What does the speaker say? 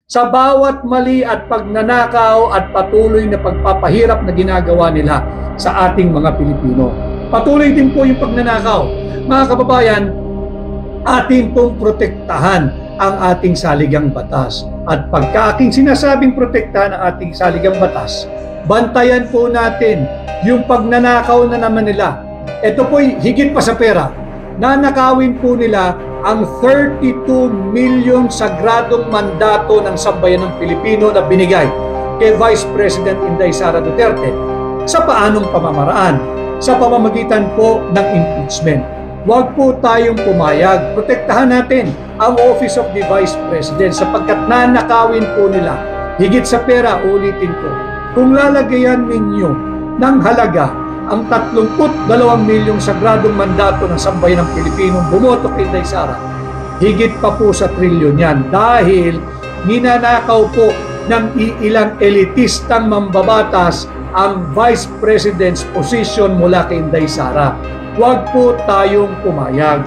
sa bawat mali at pagnanakaw at patuloy na pagpapahirap na ginagawa nila sa ating mga Pilipino. Patuloy din po yung pagnanakaw. Mga kababayan, atin pong protektahan ang ating saligang batas. At pagka aking sinasabing protektahan ang ating saligang batas, bantayan po natin yung pagnanakaw na naman nila. Ito po'y higit pa sa pera. Nanakawin po nila ang 32 million sagradong mandato ng sambayan ng Pilipino na binigay kay Vice President Inday Sara Duterte. Sa paanong pamamaraan? Sa pamamagitan po ng impeachment. Huwag po tayong pumayag. Protektahan natin ang Office of the Vice President sapagkat nanakawin po nila. Higit sa pera, ulitin ko. Kung lalagayan ninyo ng halaga ang 32 milyong sagradong mandato ng sambayan ng Pilipinong bumoto kay Inday Sara, higit pa po sa trilyon yan dahil ninanakaw po ng iilang elitistang mambabatas ang Vice President's position mula kay Inday Sara. Huwag po tayong pumayag.